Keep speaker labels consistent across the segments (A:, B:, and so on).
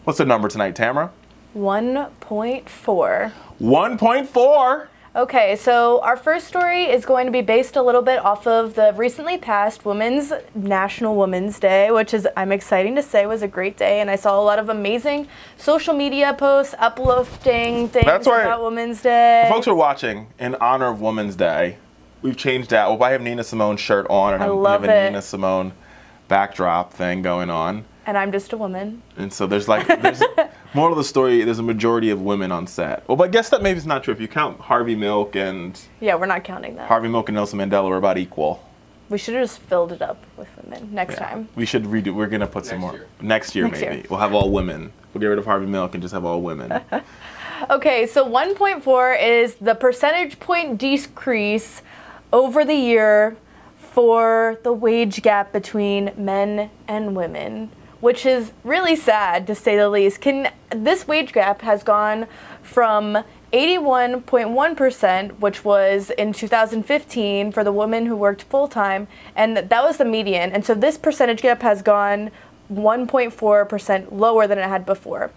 A: What's the number tonight, Tamara?
B: 1.4.
A: 1.4.
B: Okay, so our first story is going to be based a little bit off of the recently passed National Women's Day, which is, I'm excited to say, was a great day. And I saw a lot of amazing social media posts uplifting things about Women's Day.
A: Folks who are watching in honor of Women's Day, we've changed that. Well, I have Nina Simone's shirt on, and I have a Nina Simone backdrop thing going on.
B: And I'm just a woman.
A: And so there's more of the story, there's a majority of women on set. Well, but I guess that maybe is not true. If you count Harvey Milk and...
B: Yeah, we're not counting that.
A: Harvey Milk and Nelson Mandela were about equal.
B: We should have just filled it up with women next time.
A: We should redo. We're going to put some more. Next year, maybe. We'll have all women. We'll get rid of Harvey Milk and just have all women.
B: Okay, so 1.4 is the percentage point decrease over the year for the wage gap between men and women, which is really sad, to say the least. This wage gap has gone from 81.1%, which was in 2015 for the women who worked full-time, and that was the median. And so this percentage gap has gone 1.4% lower than it had before.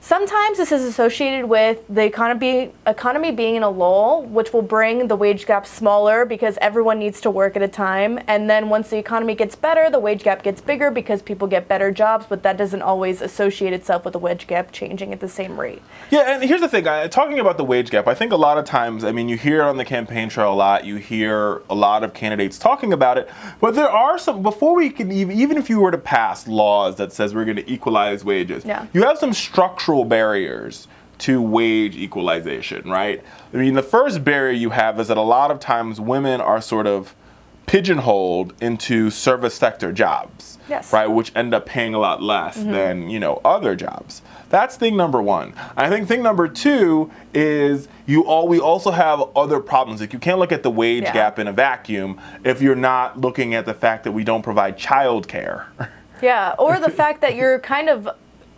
B: Sometimes this is associated with the economy being in a lull, which will bring the wage gap smaller because everyone needs to work at a time. And then once the economy gets better, the wage gap gets bigger because people get better jobs, but that doesn't always associate itself with the wage gap changing at the same rate.
A: Yeah, and here's the thing, talking about the wage gap, I think a lot of times, I mean, you hear on the campaign trail a lot, you hear a lot of candidates talking about it, but there are some, before we can even if you were to pass laws that says we're going to equalize wages, you have some structural barriers to wage equalization, right? I mean, the first barrier you have is that a lot of times women are sort of pigeonholed into service sector jobs, right, which end up paying a lot less than, other jobs. That's thing number one. I think thing number two is we also have other problems. Like, you can't look at the wage gap in a vacuum if you're not looking at the fact that we don't provide childcare.
B: Yeah, or the fact that you're kind of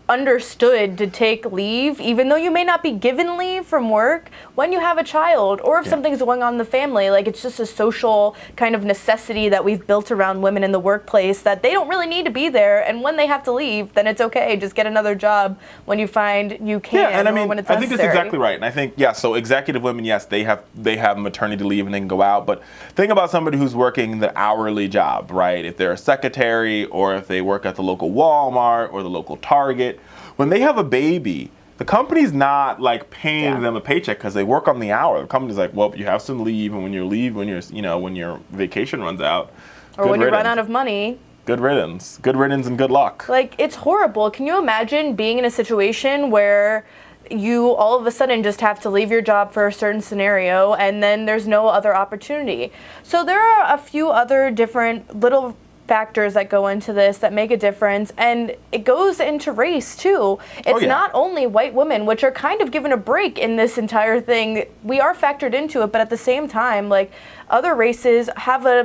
B: understood to take leave, even though you may not be given leave from work, when you have a child, or if something's going on in the family. Like, it's just a social kind of necessity that we've built around women in the workplace, that they don't really need to be there, and when they have to leave, then it's okay, just get another job when you find you can,
A: and I mean,
B: when it's
A: I
B: necessary.
A: think that's exactly right. And I think, so executive women, yes, they have maternity leave and they can go out, but think about somebody who's working the hourly job, right? If they're a secretary, or if they work at the local Walmart or the local Target, when they have a baby, the company's not like paying them a paycheck because they work on the hour. The company's like, well, you have some leave, and when when your vacation runs out,
B: or when you run out of money,
A: good riddance and good luck.
B: Like, it's horrible. Can you imagine being in a situation where you all of a sudden just have to leave your job for a certain scenario, and then there's no other opportunity? So there are a few other different little factors that go into this that make a difference, and it goes into race too. It's not only white women, which are kind of given a break in this entire thing. We are factored into it, but at the same time, like, other races have a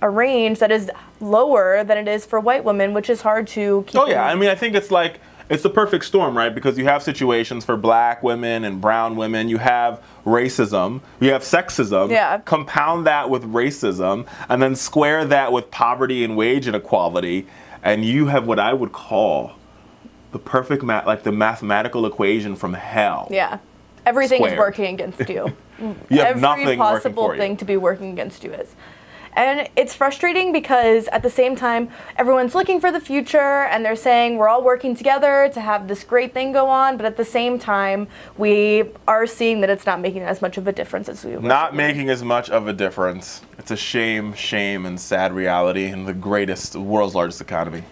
B: range that is lower than it is for white women, which is hard to keep.
A: I mean, I think it's the perfect storm, right? Because you have situations for black women and brown women. You have racism. You have sexism. Compound that with racism, and then square that with poverty and wage inequality, and you have what I would call the perfect the mathematical equation from hell.
B: Yeah. Everything is working against you.
A: You have nothing
B: Every possible
A: working for
B: thing
A: you.
B: to be working against you is. And it's frustrating because at the same time, everyone's looking for the future, and they're saying we're all working together to have this great thing go on, but at the same time, we are seeing that it's not making as much of a difference as we were.
A: Not making as much of a difference. It's a shame, and sad reality in the world's largest economy.